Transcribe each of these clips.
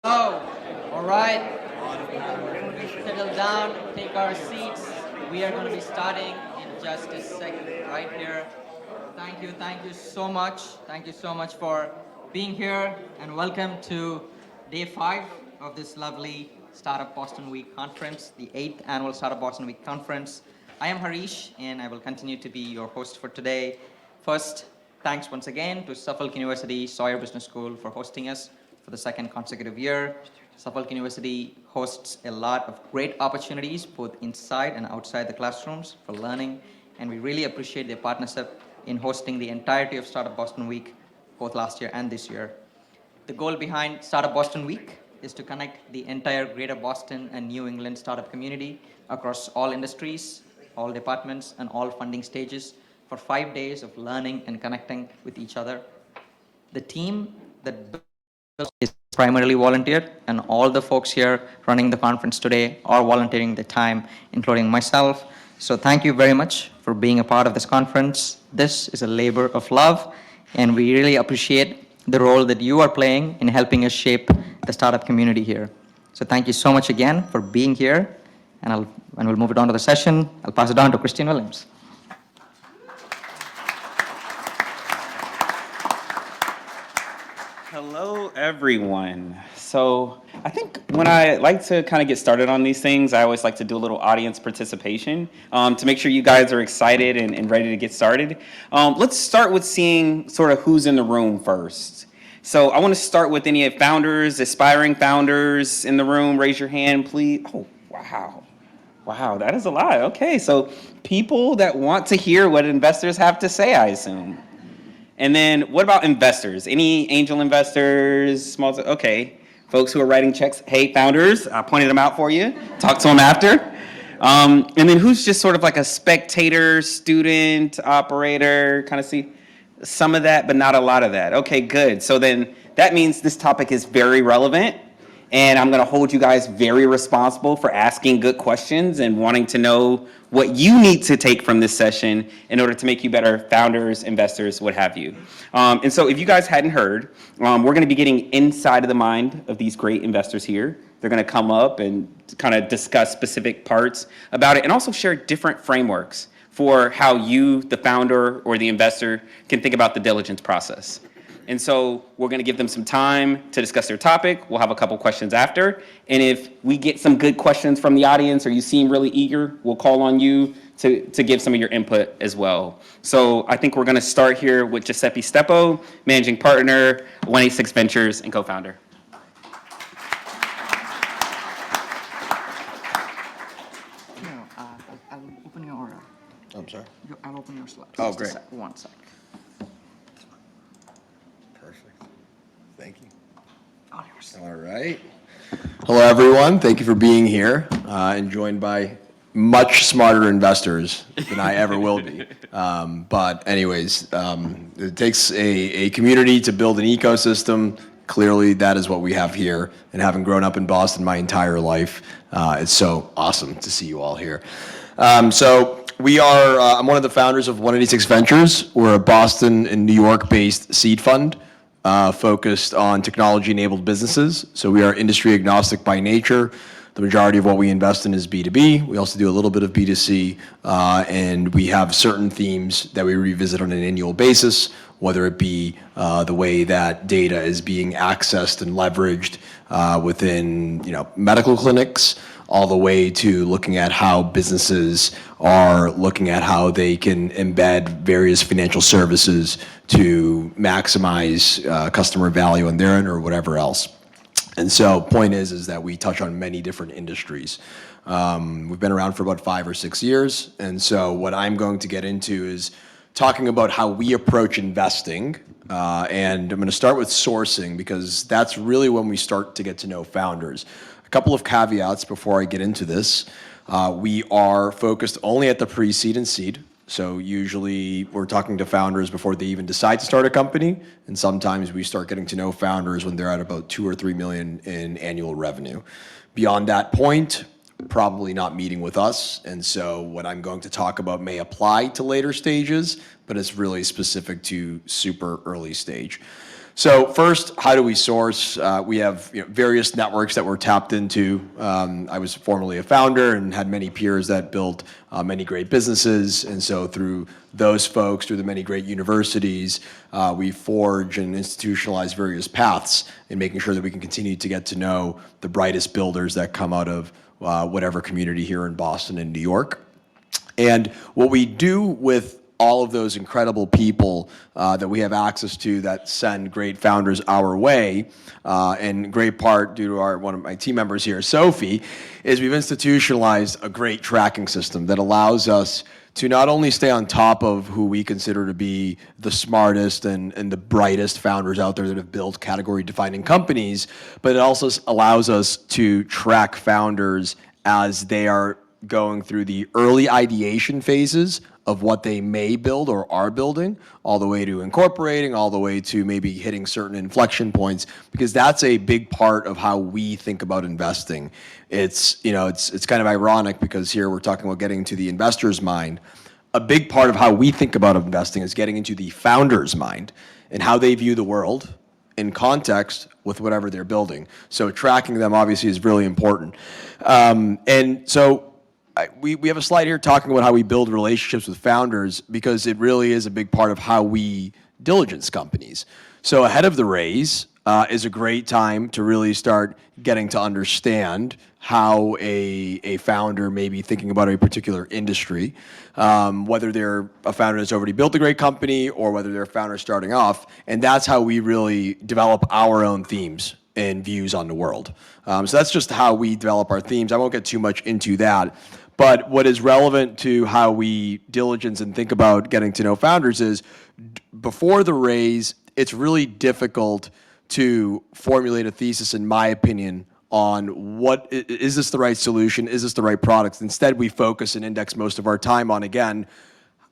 Oh, all right. Settle down, take our seats. We are going to be starting in just a second, right here. Thank you so much. Thank you so much for being here, and welcome to day 5 of this lovely Startup Boston Week conference, the 8th annual Startup Boston Week conference. I am Harish, and I will continue to be your host for today. First, thanks once again to Suffolk University Sawyer Business School for hosting us for the second consecutive year. Suffolk University hosts a lot of great opportunities both inside and outside the classrooms for learning, and we really appreciate their partnership in hosting the entirety of Startup Boston Week, both last year and this year. The goal behind Startup Boston Week is to connect the entire greater Boston and New England startup community across all industries, all departments, and all funding stages for 5 days of learning and connecting with each other. The team that builds is primarily volunteer, and all the folks here running the conference today are volunteering their time, including myself. So thank you very much for being a part of this conference. This is a labor of love, and we really appreciate the role that you are playing in helping us shape the startup community here. So thank you so much again for being here, and we'll move it on to the session. I'll pass it on to Christine Williams. Hello, everyone. So I think when I like to kind of get started on these things, I always like to do a little audience participation to make sure you guys are excited and ready to get started. Let's start with seeing sort of who's in the room first. So I want to start with any founders, aspiring founders in the room. Raise your hand, please. Oh, wow. Wow, that is a lot. Okay, so people that want to hear what investors have to say, I assume. And then what about investors? Any angel investors, small, okay. Folks who are writing checks, hey, founders, I pointed them out for you. Talk to them after. And then who's just sort of like a spectator, student, operator, kind of see some of that, but not a lot of that. Okay, good. So then that means this topic is very relevant. And I'm going to hold you guys very responsible for asking good questions and wanting to know what you need to take from this session in order to make you better founders, investors, what have you. And so if you guys hadn't heard, we're going to be getting inside of the mind of these great investors here. They're going to come up and kind of discuss specific parts about it and also share different frameworks for how you, the founder or the investor, can think about the diligence process. And so we're going to give them some time to discuss their topic. We'll have a couple questions after. And if we get some good questions from the audience or you seem really eager, we'll call on you to give some of your input as well. So I think we're going to start here with Giuseppe Steppo, managing partner, 186 Ventures and co-founder. I'll open your. I'm sorry? I'll open your slides. Oh, great. One sec. Perfect. Thank you. All yours. All right. Hello, everyone. Thank you for being here and joined by much smarter investors than I ever will be. But anyways, it takes a community to build an ecosystem. Clearly, that is what we have here. And having grown up in Boston my entire life, it's so awesome to see you all here. So we are, I'm one of the founders of 186 Ventures. We're a Boston and New York-based seed fund focused on technology-enabled businesses. So we are industry agnostic by nature. The majority of what we invest in is B2B. We also do a little bit of B2C, and we have certain themes that we revisit on an annual basis, whether it be the way that data is being accessed and leveraged within medical clinics, all the way to looking at how businesses are looking at how they can embed various financial services to maximize customer value on their end or whatever else. And so point is that we touch on many different industries. We've been around for about 5 or 6 years. And so what I'm going to get into is talking about how we approach investing. And I'm going to start with sourcing because that's really when we start to get to know founders. A couple of caveats before I get into this. We are focused only at the pre-seed and seed. So usually we're talking to founders before they even decide to start a company. And sometimes we start getting to know founders when they're at about 2 or 3 million in annual revenue. Beyond that point, probably not meeting with us. And so what I'm going to talk about may apply to later stages, but it's really specific to super early stage. So first, how do we source? We have various networks that we're tapped into. I was formerly a founder and had many peers that built many great businesses. And so through those folks, through the many great universities, we forge and institutionalize various paths in making sure that we can continue to get to know the brightest builders that come out of whatever community here in Boston and New York. And what we do with all of those incredible people that we have access to that send great founders our way, in great part due to one of my team members here, Sophie, is we've institutionalized a great tracking system that allows us to not only stay on top of who we consider to be the smartest and the brightest founders out there that have built category-defining companies, but it also allows us to track founders as they are going through the early ideation phases of what they may build or are building, all the way to incorporating, all the way to maybe hitting certain inflection points, because that's a big part of how we think about investing. It's kind of ironic because here we're talking about getting into the investor's mind. A big part of how we think about investing is getting into the founder's mind and how they view the world in context with whatever they're building. So tracking them obviously is really important. And so we have a slide here talking about how we build relationships with founders, because it really is a big part of how we diligence companies. So ahead of the raise is a great time to really start getting to understand how a founder may be thinking about a particular industry, whether they're a founder that's already built a great company or whether they're a founder starting off. And that's how we really develop our own themes and views on the world. So that's just how we develop our themes. I won't get too much into that. But what is relevant to how we diligence and think about getting to know founders is before the raise, it's really difficult to formulate a thesis, in my opinion, on what is this the right solution? Is this the right product? Instead, we focus and index most of our time on, again,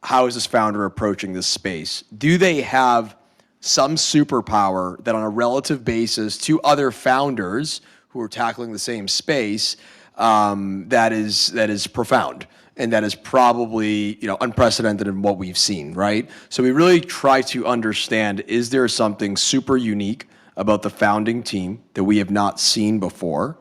how is this founder approaching this space? Do they have some superpower that on a relative basis to other founders who are tackling the same space, that is profound and that is probably unprecedented in what we've seen, right? So we really try to understand, is there something super unique about the founding team that we have not seen before?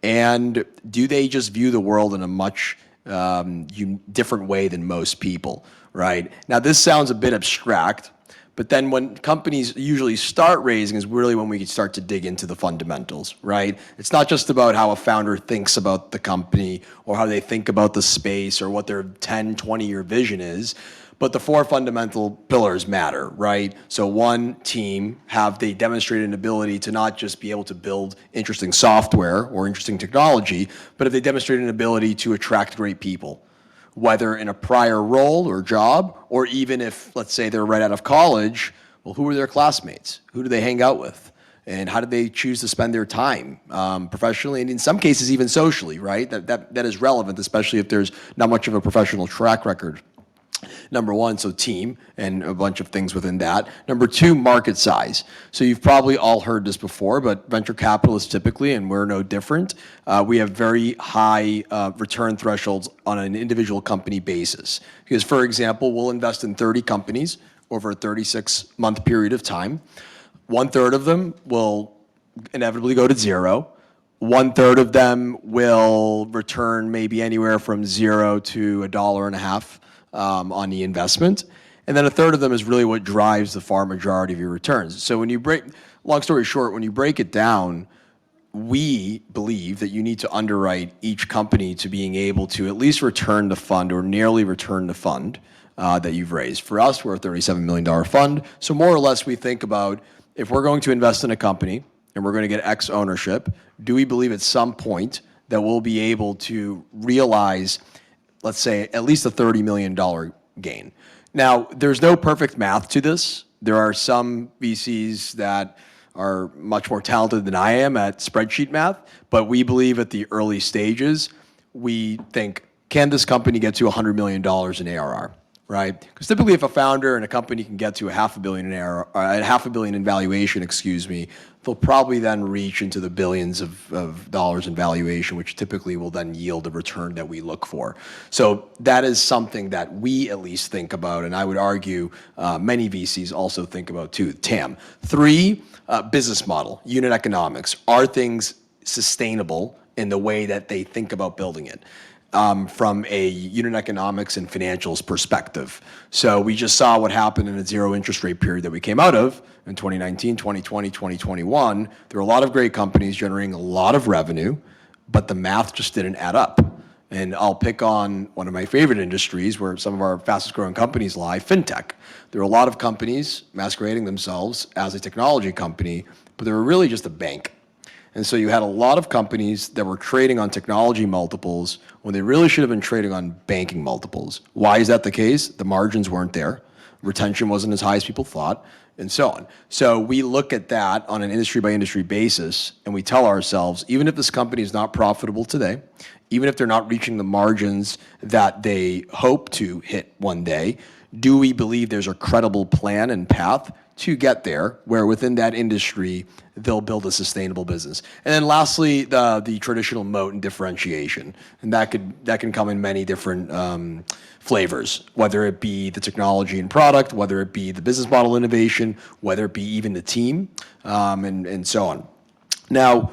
And do they just view the world in a much different way than most people, right? Now, this sounds a bit abstract, but then when companies usually start raising is really when we can start to dig into the fundamentals, right? It's not just about how a founder thinks about the company or how they think about the space or what their 10, 20-year vision is, but the four fundamental pillars matter, right? So one, team, have they demonstrated an ability to not just be able to build interesting software or interesting technology, but have they demonstrated an ability to attract great people? Whether in a prior role or job, or even if, let's say, they're right out of college, well, who are their classmates? Who do they hang out with? And how do they choose to spend their time professionally, and in some cases even socially, right? That is relevant, especially if there's not much of a professional track record. Number one, so team and a bunch of things within that. Number two, market size. So you've probably all heard this before, but venture capitalists typically, and we're no different, we have very high return thresholds on an individual company basis. Because, for example, we'll invest in 30 companies over a 36-month period of time. 1/3 of them will inevitably go to zero. 1/3 of them will return maybe anywhere from $0 to $1.50 on the investment. And then 1/3 of them is really what drives the far majority of your returns. So long story short, when you break it down, we believe that you need to underwrite each company to being able to at least return the fund or nearly return the fund that you've raised. For us, we're a $37 million fund. So more or less we think about, if we're going to invest in a company and we're going to get X ownership, do we believe at some point that we'll be able to realize, let's say, at least a $30 million gain? Now, there's no perfect math to this. There are some VCs that are much more talented than I am at spreadsheet math, but we believe at the early stages, we think, can this company get to $100 million in ARR? right? Because typically, if a founder and a company can get to a half a billion in valuation, excuse me, they'll probably then reach into the billions of dollars in valuation, which typically will then yield a return that we look for. So that is something that we at least think about, and I would argue many VCs also think about too. TAM. Three, business model, unit economics. Are things sustainable in the way that they think about building it? From a unit economics and financials perspective. So we just saw what happened in a zero interest rate period that we came out of in 2019, 2020, 2021. There were a lot of great companies generating a lot of revenue, but the math just didn't add up. And I'll pick on one of my favorite industries where some of our fastest growing companies lie, fintech. There were a lot of companies masquerading themselves as a technology company, but they were really just a bank. And so you had a lot of companies that were trading on technology multiples when they really should have been trading on banking multiples. Why is that the case? The margins weren't there. Retention wasn't as high as people thought, and so on. So we look at that on an industry by industry basis, and we tell ourselves, even if this company is not profitable today, even if they're not reaching the margins that they hope to hit one day, do we believe there's a credible plan and path to get there, where within that industry, they'll build a sustainable business? And then lastly, the traditional moat and differentiation. And that can come in many different flavors, whether it be the technology and product, whether it be the business model innovation, whether it be even the team, and so on. Now,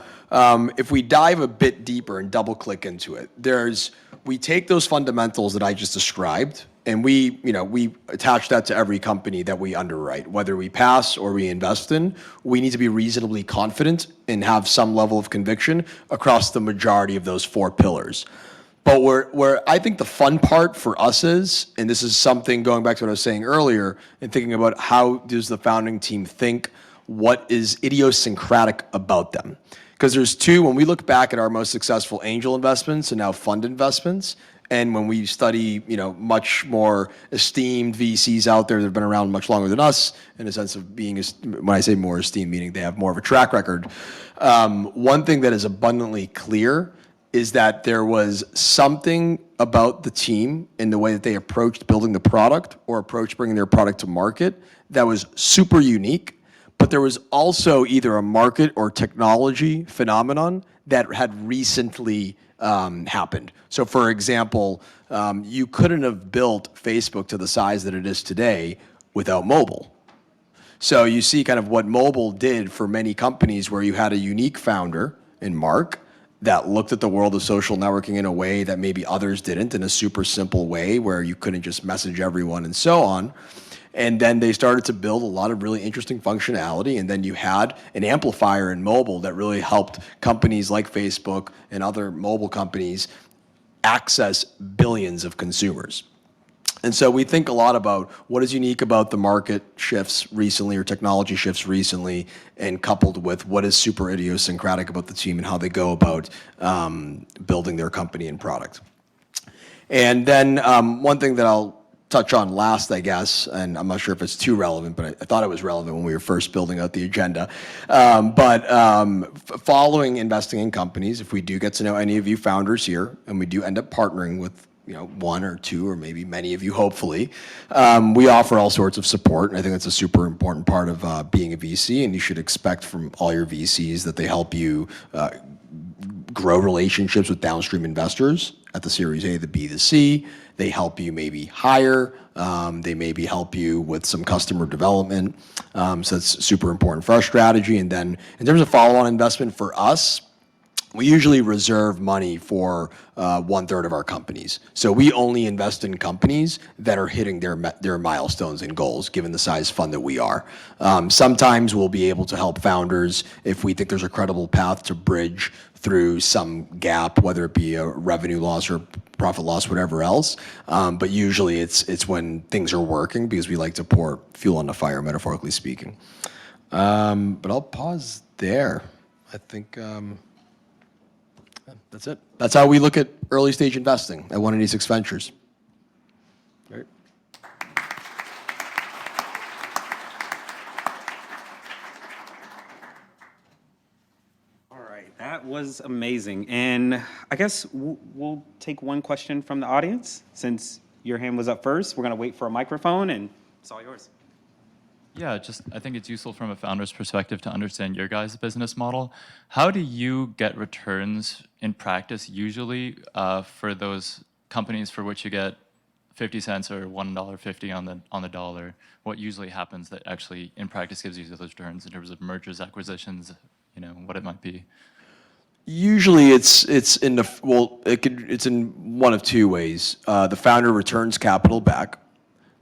if we dive a bit deeper and double click into it, we take those fundamentals that I just described, and we attach that to every company that we underwrite. Whether we pass or we invest in, we need to be reasonably confident and have some level of conviction across the majority of those four pillars. But where I think the fun part for us is, and this is something going back to what I was saying earlier, and thinking about how does the founding team think, what is idiosyncratic about them? Because there's two, when we look back at our most successful angel investments and now fund investments, and when we study, much more esteemed VCs out there that have been around much longer than us, in a sense of being, when I say more esteemed, meaning they have more of a track record, one thing that is abundantly clear is that there was something about the team in the way that they approached building the product or approached bringing their product to market that was super unique. But there was also either a market or technology phenomenon that had recently happened. So for example, you couldn't have built Facebook to the size that it is today without mobile. So you see kind of what mobile did for many companies, where you had a unique founder in Mark that looked at the world of social networking in a way that maybe others didn't, in a super simple way where you couldn't just message everyone and so on. And then they started to build a lot of really interesting functionality. And then you had an amplifier in mobile that really helped companies like Facebook and other mobile companies access billions of consumers. And so we think a lot about what is unique about the market shifts recently or technology shifts recently, and coupled with what is super idiosyncratic about the team and how they go about building their company and product. And then one thing that I'll touch on last, I guess, and I'm not sure if it's too relevant, but I thought it was relevant when we were first building out the agenda. Following investing in companies, if we do get to know any of you founders here, and we do end up partnering with one or two, or maybe many of you, hopefully, we offer all sorts of support. And I think that's a super important part of being a VC, and you should expect from all your VCs that they help you grow relationships with downstream investors at the Series A, the B, the C. They help you maybe hire. They maybe help you with some customer development. So that's super important for our strategy. And then in terms of follow-on investment for us, we usually reserve money for 1/3 of our companies. So we only invest in companies that are hitting their milestones and goals, given the size fund that we are. Sometimes we'll be able to help founders if we think there's a credible path to bridge through some gap, whether it be a revenue loss or profit loss, whatever else. But usually it's when things are working, because we like to pour fuel on the fire, metaphorically speaking. But I'll pause there. I think that's it. That's how we look at early stage investing at 186 Ventures. Right. All right, that was amazing. And I guess we'll take one question from the audience, since your hand was up first. We're going to wait for a microphone, and it's all yours. Yeah, I think it's useful from a founder's perspective to understand your guys' business model. How do you get returns in practice usually for those companies for which you get 50 cents or $1.50 on the dollar? What usually happens that actually in practice gives you those returns in terms of mergers, acquisitions, what it might be? Usually it's in it's in one of two ways. The founder returns capital back,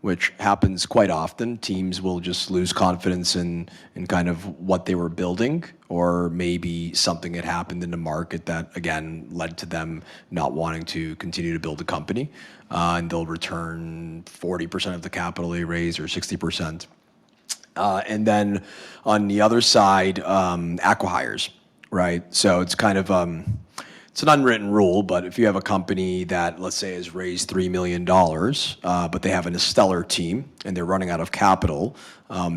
which happens quite often. Teams will just lose confidence in kind of what they were building, or maybe something had happened in the market that, again, led to them not wanting to continue to build a company. And they'll return 40% of the capital they raise or 60%. And then on the other side, acqui-hires, right? So it's kind of it's an unwritten rule, but if you have a company that, let's say, has raised $3 million, but they have a stellar team and they're running out of capital,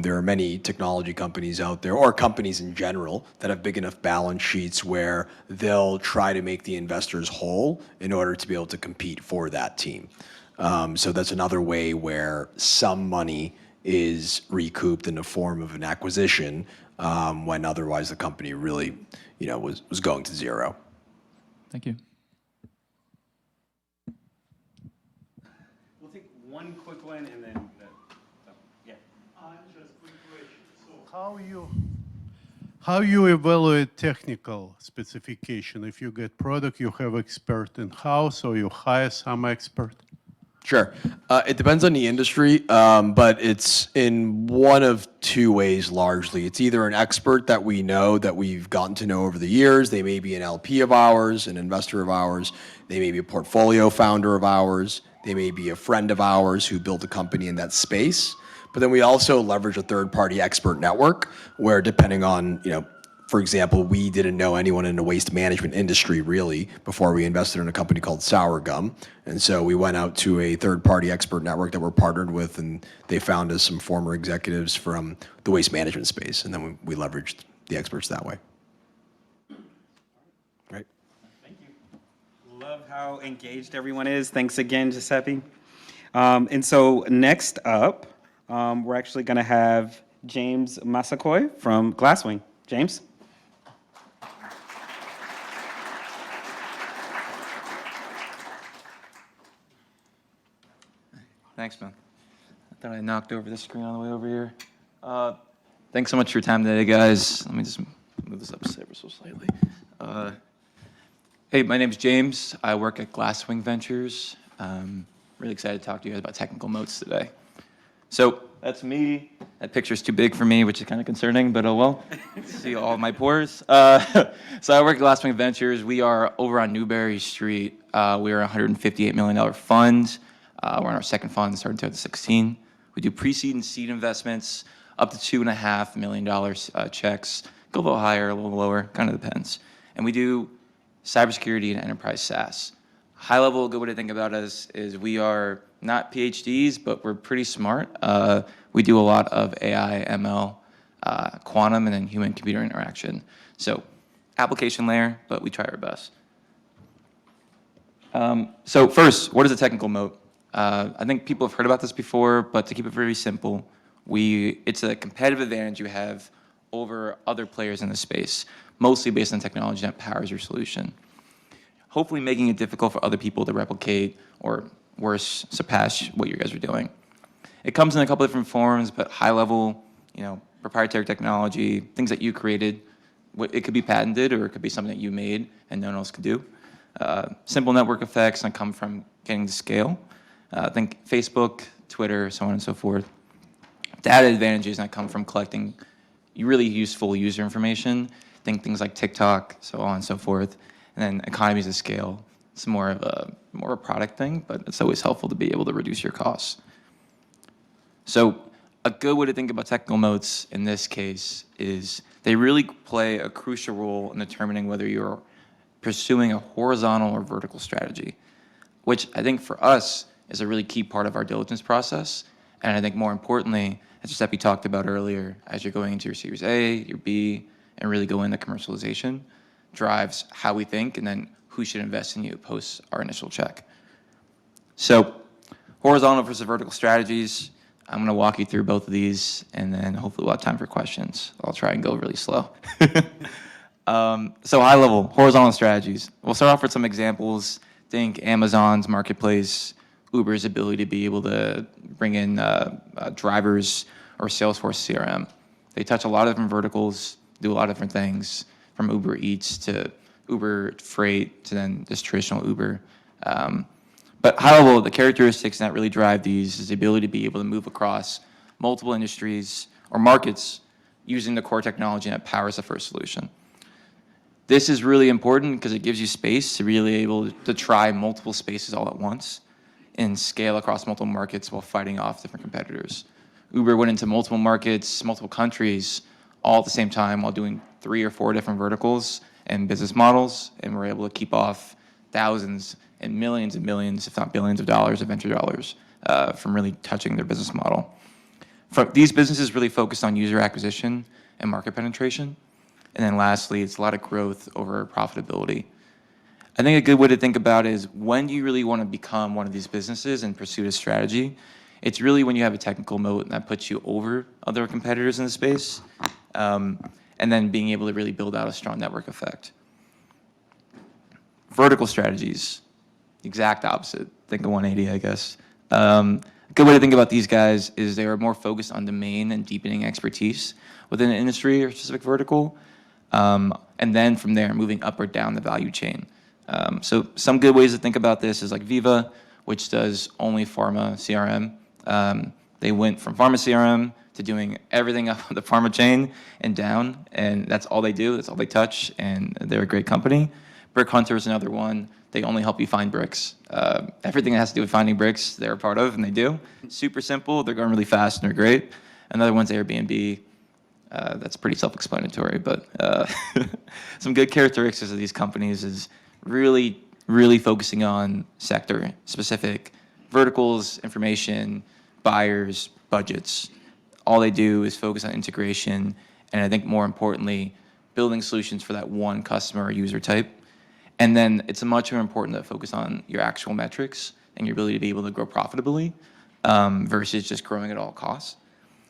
there are many technology companies out there, or companies in general, that have big enough balance sheets where they'll try to make the investors whole in order to be able to compete for that team. So that's another way where some money is recouped in the form of an acquisition, when otherwise the company really, was going to zero. Thank you. We'll take one quick one, and then, yeah. Just quick question. So how you evaluate technical specification? If you get product, you have expert in-house, or you hire some expert? Sure. It depends on the industry, but it's in one of two ways largely. It's either an expert that we know, that we've gotten to know over the years. They may be an LP of ours, an investor of ours. They may be a portfolio founder of ours. They may be a friend of ours who built a company in that space. But then we also leverage a third-party expert network where, depending on, for example, we didn't know anyone in the waste management industry really before we invested in a company called Sour Gum. And so we went out to a third-party expert network that we're partnered with, and they found us some former executives from the waste management space. And then we leveraged the experts that way. Right. Thank you. Love how engaged everyone is. Thanks again, Giuseppe. And so next up, we're actually going to have James Massaquoi from Glasswing. James? Thanks, man. I thought I knocked over the screen on the way over here. Thanks so much for your time today, guys. Let me just move this up ever so slightly. Hey, my name's James. I work at Glasswing Ventures. Really excited to talk to you guys about technical moats today. So that's me. That picture's too big for me, which is kind of concerning, but oh well. See all my pores. So I work at Glasswing Ventures. We are over on Newberry Street. We are a $158 million fund. We're on our second fund, starting in 2016. We do pre-seed and seed investments, up to $2.5 million checks. Go a little higher, a little lower, kind of depends. And we do cybersecurity and enterprise SaaS. High level, a good way to think about us is we are not PhDs, but we're pretty smart. We do a lot of AI, ML, quantum, and then human-computer interaction. So application layer, but we try our best. So first, what is a technical moat? I think people have heard about this before, but to keep it very simple, it's a competitive advantage you have over other players in the space, mostly based on technology that powers your solution. Hopefully making it difficult for other people to replicate or worse, surpass what you guys are doing. It comes in a couple different forms, but high level, proprietary technology, things that you created. It could be patented or it could be something that you made and no one else could do. Simple network effects that come from getting to scale. Think Facebook, Twitter, so on and so forth. Data advantages that come from collecting really useful user information. Think things like TikTok, so on and so forth. And then economies of scale. It's more of a product thing, but it's always helpful to be able to reduce your costs. So a good way to think about technical moats in this case is they really play a crucial role in determining whether you're pursuing a horizontal or vertical strategy, which I think for us is a really key part of our diligence process. And I think more importantly, as Giuseppe talked about earlier, as you're going into your Series A, your B, and really go into commercialization, drives how we think and then who should invest in you post our initial check. So Horizontal versus vertical strategies. I'm going to walk you through both of these, and then hopefully we'll have time for questions. I'll try and go really slow. So high level, horizontal strategies. We'll start off with some examples. Think Amazon's marketplace, Uber's ability to be able to bring in drivers, or Salesforce CRM. They touch a lot of different verticals, do a lot of different things, from Uber Eats to Uber Freight to then just traditional Uber. But high level, the characteristics that really drive these is the ability to be able to move across multiple industries or markets using the core technology that powers the first solution. This is really important because it gives you space to really able to try multiple spaces all at once and scale across multiple markets while fighting off different competitors. Uber went into multiple markets, multiple countries, all at the same time while doing 3 or 4 different verticals and business models, and we're able to keep off thousands and millions, if not billions of dollars of venture dollars from really touching their business model. These businesses really focus on user acquisition and market penetration. And then lastly, it's a lot of growth over profitability. I think a good way to think about it is, when do you really want to become one of these businesses and pursue a strategy? It's really when you have a technical moat that puts you over other competitors in the space, and then being able to really build out a strong network effect. Vertical strategies, exact opposite. Think of 180, I guess. A good way to think about these guys is they are more focused on domain and deepening expertise within an industry or specific vertical, and then from there, moving up or down the value chain. So some good ways to think about this is like Viva, which does only pharma CRM. They went from pharma CRM to doing everything up the pharma chain and down, and that's all they do, that's all they touch, and they're a great company. Brick Hunter is another one. They only help you find bricks. Everything that has to do with finding bricks, they're a part of, and they do. Super simple, they're going really fast, and they're great. Another one's Airbnb. That's pretty self-explanatory, but some good characteristics of these companies is really, really focusing on sector-specific verticals, information, buyers, budgets. All they do is focus on integration, and I think more importantly, building solutions for that one customer or user type. And then it's much more important to focus on your actual metrics and your ability to be able to grow profitably versus just growing at all costs.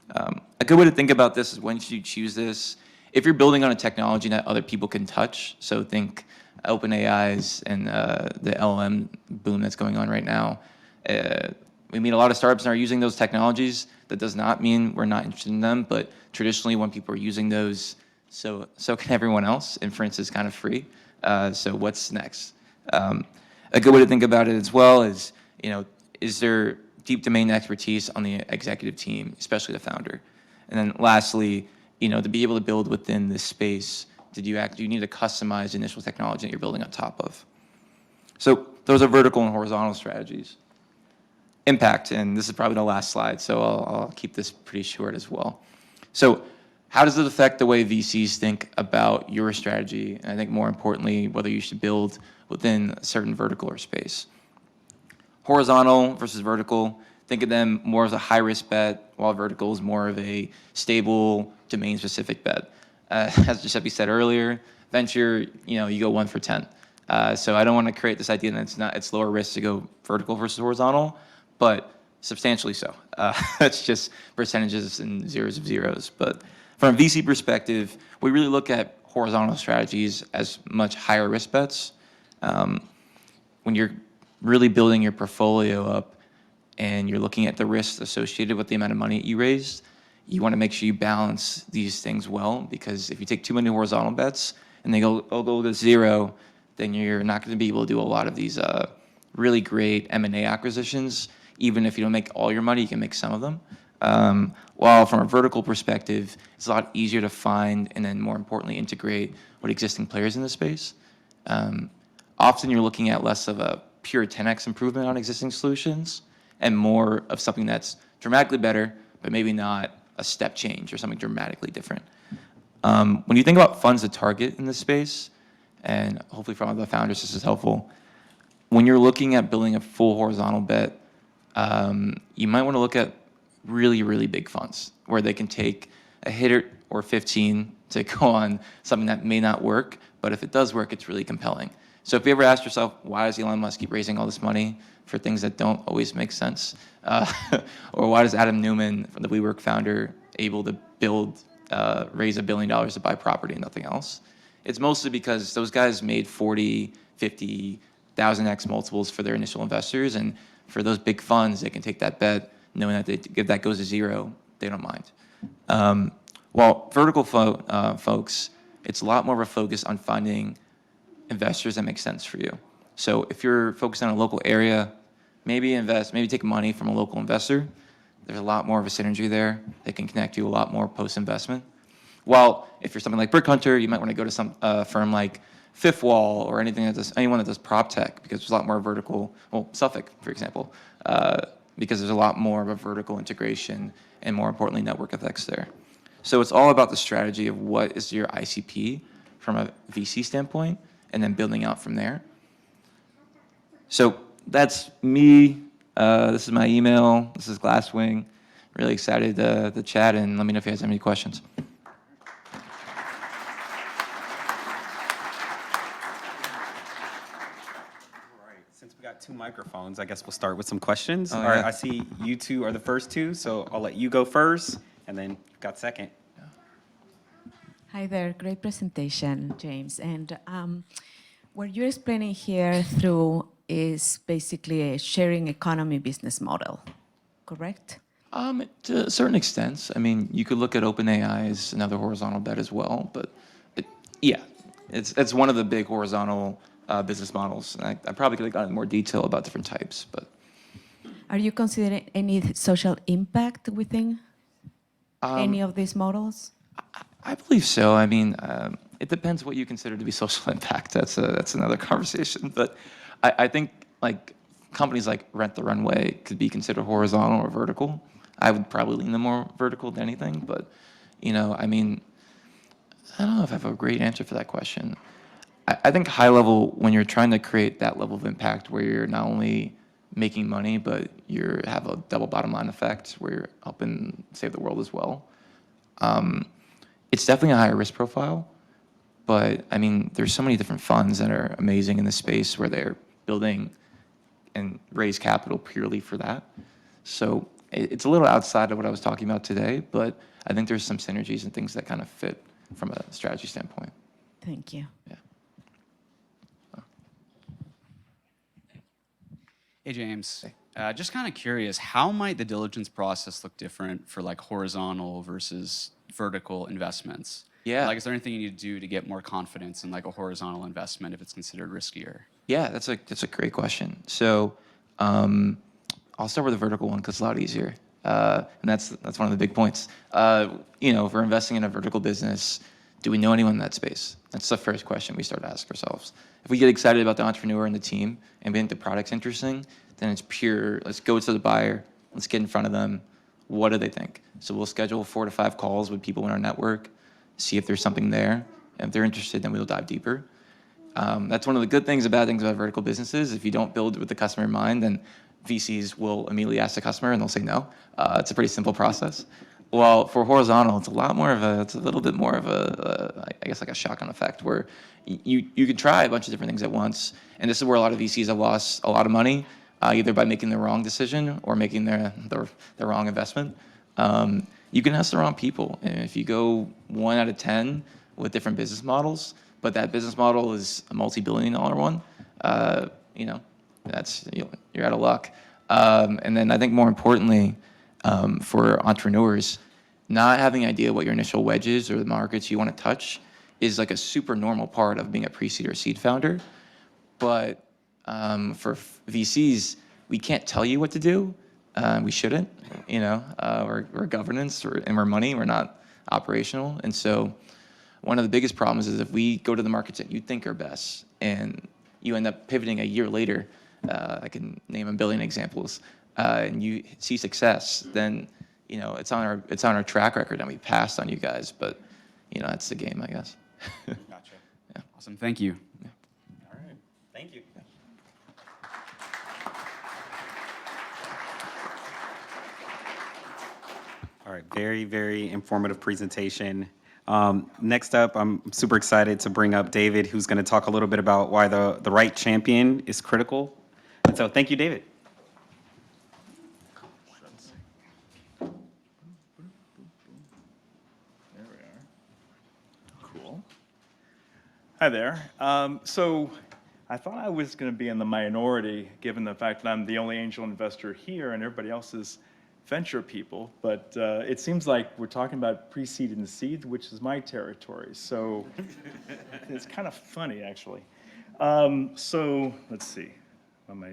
A good way to think about this is, once you choose this, if you're building on a technology that other people can touch, so think OpenAI's and the LLM boom that's going on right now. We meet a lot of startups that are using those technologies. That does not mean we're not interested in them, but traditionally when people are using those, so can everyone else. Inference is kind of free. So what's next? A good way to think about it as well is, is there deep domain expertise on the executive team, especially the founder? And then lastly, to be able to build within this space, do you need to customize the initial technology that you're building on top of? So those are vertical and horizontal strategies. Impact, and this is probably the last slide, so I'll keep this pretty short as well. So how does it affect the way VCs think about your strategy? And I think more importantly, whether you should build within a certain vertical or space. Horizontal versus vertical, think of them more as a high-risk bet, while vertical is more of a stable, domain-specific bet. As Giuseppe said earlier, venture, you go 1 for 10. So I don't want to create this idea that it's lower risk to go vertical versus horizontal, but substantially so. It's just percentages and zeros of zeros. But from a VC perspective, we really look at horizontal strategies as much higher risk bets. When you're really building your portfolio up and you're looking at the risks associated with the amount of money you raised, you want to make sure you balance these things well, because if you take too many horizontal bets and they go to zero, then you're not going to be able to do a lot of these really great M&A acquisitions. Even if you don't make all your money, you can make some of them. While from a vertical perspective, it's a lot easier to find and then more importantly integrate with existing players in the space. Often you're looking at less of a pure 10x improvement on existing solutions and more of something that's dramatically better, but maybe not a step change or something dramatically different. When you think about funds to target in this space, and hopefully for all the founders this is helpful, when you're looking at building a full horizontal bet, you might want to look at really, really big funds where they can take a hit or 15 to go on something that may not work, but if it does work, it's really compelling. So if you ever ask yourself, why does Elon Musk keep raising all this money for things that don't always make sense? Or why does Adam Newman, the WeWork founder, able to raise $1 billion to buy property and nothing else? It's mostly because those guys made 40, 50, 1000x multiples for their initial investors. And for those big funds, they can take that bet knowing that if that goes to zero, they don't mind. While vertical folks, it's a lot more of a focus on finding investors that make sense for you. So if you're focused on a local area, maybe take money from a local investor. There's a lot more of a synergy there. They can connect you a lot more post-investment. While if you're something like Brick Hunter, you might want to go to some firm like Fifth Wall or anyone that does prop tech, because there's a lot more vertical. Well, Suffolk, for example, because there's a lot more of a vertical integration and, more importantly, network effects there. So it's all about the strategy of what is your ICP from a VC standpoint, and then building out from there. So that's me. This is my email. This is Glasswing. Really excited to chat, and let me know if you guys have any questions. Since we got 2 microphones, I guess we'll start with some questions. Oh, All right, yeah. I see you 2 are the first 2, so I'll let you go first, and then got second. Hi there, great presentation, James. And what you're explaining here through is basically a sharing economy business model, correct? To a certain extent. I mean, you could look at OpenAI as another horizontal bet as well, but it's one of the big horizontal business models. And I probably could have gone into more detail about different types, but. Are you considering any social impact within any of these models? I believe so. I mean, it depends what you consider to be social impact. That's another conversation. But I think like companies like Rent the Runway could be considered horizontal or vertical. I would probably lean them more vertical than anything. But I mean, I don't know if I have a great answer for that question. I think high level, when you're trying to create that level of impact where you're not only making money, but you have a double bottom line effect where you're helping save the world as well. It's definitely a higher risk profile, but I mean, there's so many different funds that are amazing in this space where they're building and raise capital purely for that. So it's a little outside of what I was talking about today, but I think there's some synergies and things that kind of fit from a strategy standpoint. Thank you. Yeah. Hey, James. Just kind of curious, how might the diligence process look different for like horizontal versus vertical investments? Yeah. Like, is there anything you need to do to get more confidence in like a horizontal investment if it's considered riskier? Yeah, that's a great question. So I'll start with the vertical one because it's a lot easier, and that's one of the big points. If we're investing in a vertical business, do we know anyone in that space? That's the first question we start to ask ourselves. If we get excited about the entrepreneur and the team, and we think the product's interesting, then it's pure, let's go to the buyer, let's get in front of them. What do they think? So we'll schedule 4 to 5 calls with people in our network, see if there's something there. And if they're interested, then we'll dive deeper. That's one of the good things about vertical businesses. If you don't build with the customer in mind, then VCs will immediately ask the customer and they'll say no. It's a pretty simple process. Well, for horizontal, it's a little bit more of I guess like a shotgun effect where you can try a bunch of different things at once. And this is where a lot of VCs have lost a lot of money, either by making the wrong decision or making the wrong investment. You can ask the wrong people. And if you go 1 out of 10 with different business models, but that business model is a multi-billion-dollar one, you're out of luck. And then I think more importantly, for entrepreneurs, not having an idea what your initial wedge is or the markets you want to touch is like a super normal part of being a pre-seed or seed founder. But for VCs, we can't tell you what to do. We shouldn't. We're governance and we're money. We're not operational. And so one of the biggest problems is if we go to the markets that you think are best and you end up pivoting a year later, I can name a billion examples, and you see success, then it's on our track record and we passed on you guys. But that's the game, I guess. Gotcha. Yeah. Awesome. Thank you. All right. Thank you. All right. Very, very informative presentation. Next up, I'm super excited to bring up David, who's going to talk a little bit about why the right champion is critical. And so thank you, David. There we are. Cool. Hi there. So I thought I was going to be in the minority, given the fact that I'm the only angel investor here and everybody else is venture people. But it seems like we're talking about pre-seed and seed, which is my territory. So it's kind of funny, actually. So let's see. Am I?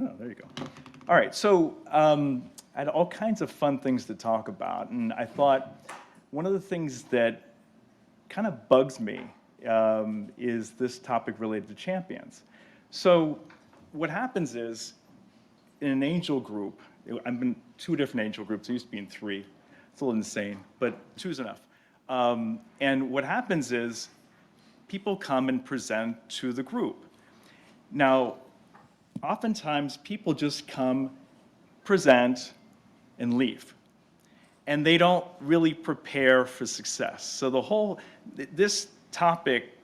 Oh, there you go. All right. So I had all kinds of fun things to talk about, and I thought one of the things that kind of bugs me is this topic related to champions. So what happens is, in an angel group, I'm in 2 different angel groups. I used to be in 3. It's a little insane, but 2 is enough. And what happens is, people come and present to the group. Now, oftentimes people just come, present, and leave. And they don't really prepare for success. So this topic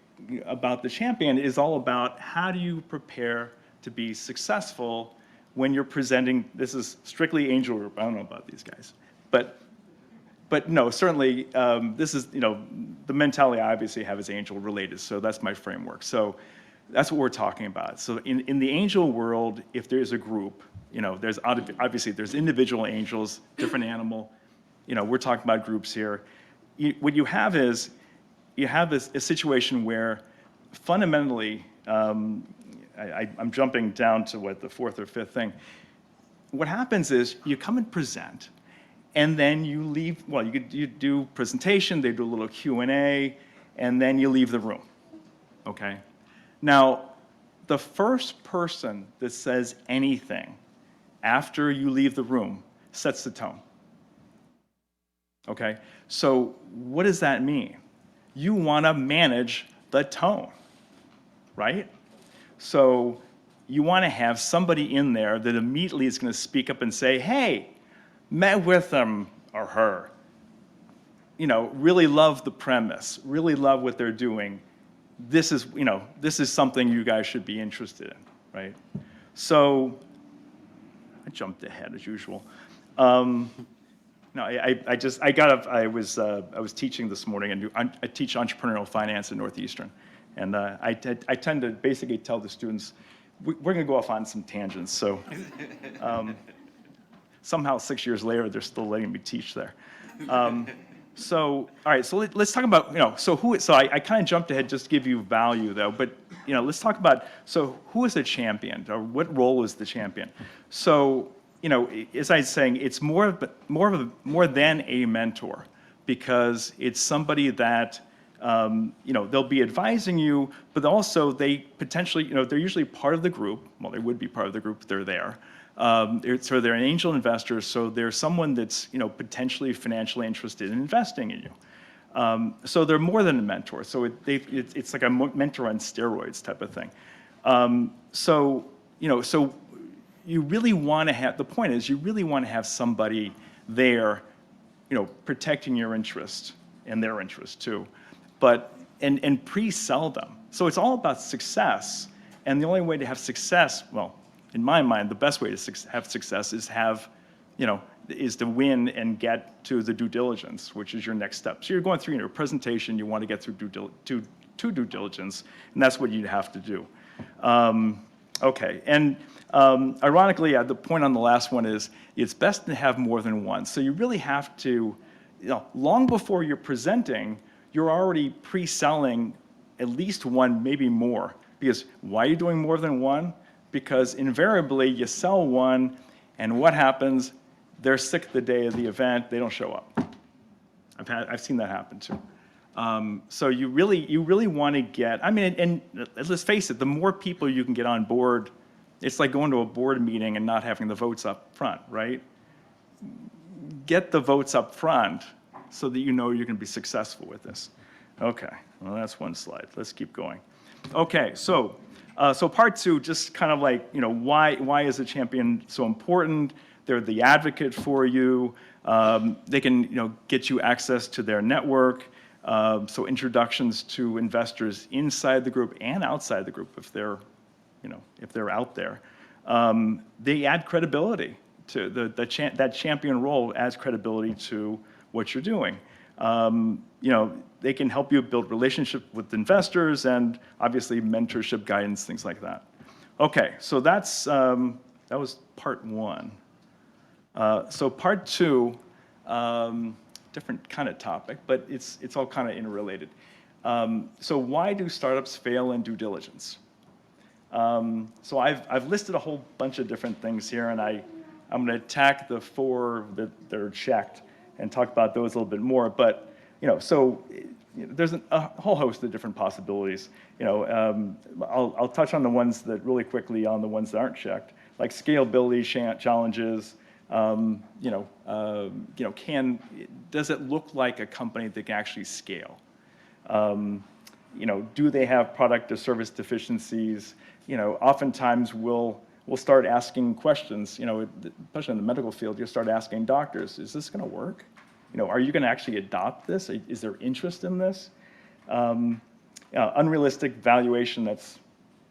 about the champion is all about how do you prepare to be successful when you're presenting. This is strictly angel group. I don't know about these guys, but no, certainly this is, the mentality I obviously have is angel related. So that's my framework. So that's what we're talking about. So in the angel world, if there's a group, there's obviously there's individual angels, different animal. We're talking about groups here. What you have is, you have a situation where fundamentally, I'm jumping down to the 4th or 5th thing. What happens is you come and present, and then you leave. Well, you do presentation, they do a little Q&A, and then you leave the room. Okay. Now, the first person that says anything after you leave the room sets the tone. Okay. So what does that mean? You want to manage the tone, right? So you want to have somebody in there that immediately is going to speak up and say, hey, met with him or her, really love the premise, really love what they're doing. This is something you guys should be interested in, right? So I jumped ahead as usual. No, I was teaching this morning, and I teach entrepreneurial finance at Northeastern, and I tend to basically tell the students, we're going to go off on some tangents. So somehow 6 years later, they're still letting me teach there. So all right, so let's talk about So I kind of jumped ahead just to give you value though, but let's talk about who is a champion, or what role is the champion? So as I was saying, it's more than a mentor, because it's somebody that they'll be advising you, but also they potentially, they're usually part of the group. Well, they would be part of the group if they're there. So they're an angel investor, so they're someone that's potentially financially interested in investing in you. So they're more than a mentor. So it's like a mentor on steroids type of thing. So you really want to have, the point is, you really want to have somebody there, protecting your interest and their interest too, and pre-sell them. So it's all about success, and the only way to have success, well, in my mind, the best way to have success is is to win and get to the due diligence, which is your next step. So you're going through your presentation, you want to get through due diligence, and that's what you'd have to do. Okay, and ironically, the point on the last one is it's best to have more than one. So you really have to, long before you're presenting, you're already pre-selling at least one, maybe more. Because why are you doing more than one? Because invariably you sell one, and what happens? They're sick the day of the event, they don't show up. I've seen that happen too. So you really want to get, and let's face it, the more people you can get on board, it's like going to a board meeting and not having the votes up front, right? Get the votes up front so that you're going to be successful with this. Okay, well, that's one slide. Let's keep going. Okay, so part 2, just kind of like, why is a champion so important? They're the advocate for you. They can, get you access to their network. So introductions to investors inside the group and outside the group, if they're, if they're out there. They add credibility to that champion role adds credibility to what you're doing. They can help you build relationship with investors and obviously mentorship, guidance, things like that. Okay, so that was part one. So part two, different kind of topic, but it's all kind of interrelated. So why do startups fail in due diligence? So I've listed a whole bunch of different things here, and I'm going to attack the 4 that are checked and talk about those a little bit more. But there's a whole host of different possibilities. I'll touch on the ones that really quickly on the ones that aren't checked, like scalability challenges. Does it look like a company that can actually scale? Do they have product or service deficiencies? Oftentimes we'll start asking questions, especially in the medical field, you'll start asking doctors, is this going to work? Are you going to actually adopt this? Is there interest in this? Unrealistic valuation, that's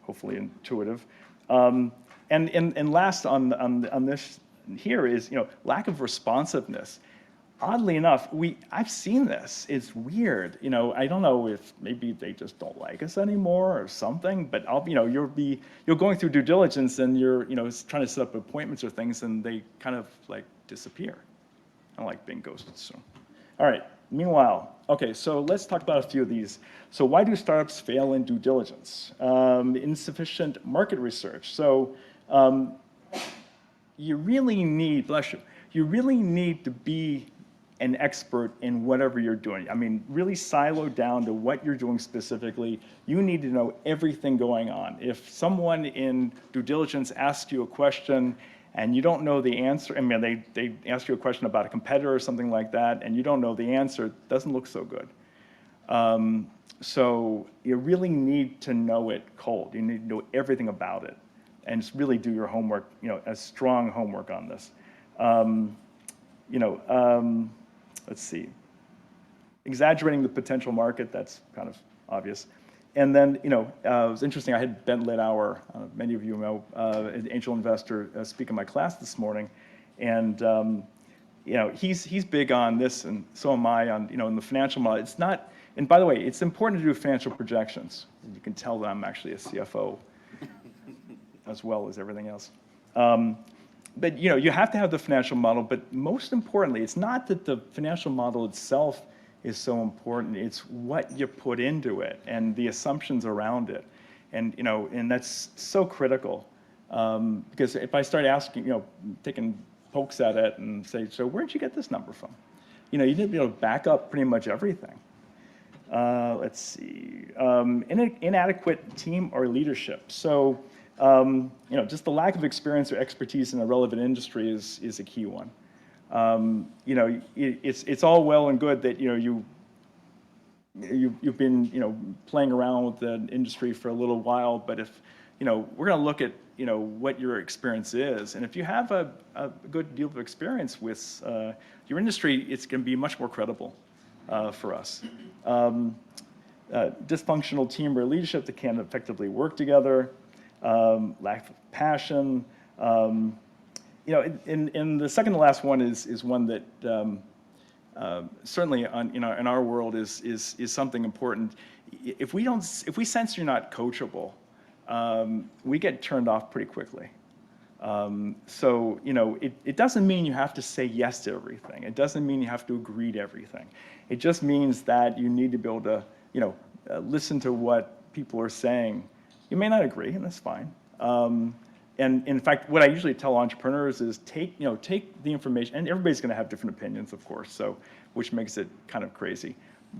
hopefully intuitive. And last on this here is, lack of responsiveness. Oddly enough, I've seen this. It's weird. I don't know if maybe they just don't like us anymore or something. But you're going through due diligence and you're trying to set up appointments or things, and they kind of like disappear. I don't like being ghosted. So, all right. Meanwhile, okay. So let's talk about a few of these. So why do startups fail in due diligence? Insufficient market research. So you really need, bless you. You really need to be an expert in whatever you're doing. I mean, really silo down to what you're doing specifically. You need to know everything going on. If someone in due diligence asks you a question and you don't know the answer, I mean, they ask you a question about a competitor or something like that, and you don't know the answer, it doesn't look so good. So you really need to know it cold. You need to know everything about it and just really do your homework, a strong homework on this. Let's see. Exaggerating the potential market, that's kind of obvious. And then, it was interesting, I had Ben Littauer, many of you know, an angel investor, speak in my class this morning. And, he's big on this, and so am I on, in the financial model. It's not, and by the way, it's important to do financial projections. You can tell that I'm actually a CFO as well as everything else. But you have to have the financial model, but most importantly, it's not that the financial model itself is so important, it's what you put into it and the assumptions around it. And and that's so critical. Because if I start asking, taking pokes at it and say, so where'd you get this number from? You need to be able to back up pretty much everything. Let's see, inadequate team or leadership. So, just the lack of experience or expertise in a relevant industry is a key one. It's all well and good that you've been playing around with the industry for a little while, but if we're going to look at what your experience is, and if you have a good deal of experience with your industry, it's going to be much more credible for us. Dysfunctional team or leadership that can't effectively work together. Lack of passion. And the second to last one is one that certainly in our world is something important. If we sense you're not coachable, we get turned off pretty quickly. So it doesn't mean you have to say yes to everything. It doesn't mean you have to agree to everything. It just means that you need to be able to listen to what people are saying. You may not agree, and that's fine. And in fact, what I usually tell entrepreneurs is take the information, and everybody's going to have different opinions, of course, so which makes it kind of crazy.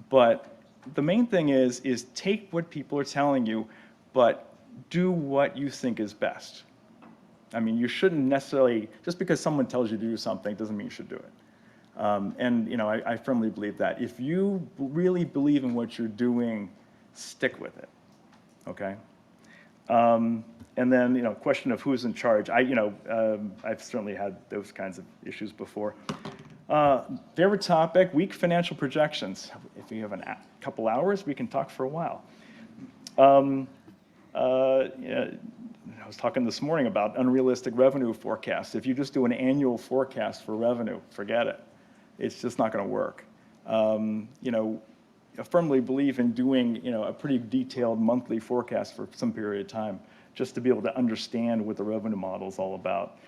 But the main thing is take what people are telling you, but do what you think is best. I mean, you shouldn't necessarily, just because someone tells you to do something doesn't mean you should do it. And I firmly believe that. If you really believe in what you're doing, stick with it, okay? And then, question of who's in charge. I've certainly had those kinds of issues before. Favorite topic, weak financial projections. If you have a couple hours, we can talk for a while. Yeah, I was talking this morning about unrealistic revenue forecasts. If you just do an annual forecast for revenue, forget it. It's just not going to work. You know, I firmly believe in doing, you know, a pretty detailed monthly forecast for some period of time, just to be able to understand what the revenue model is all about.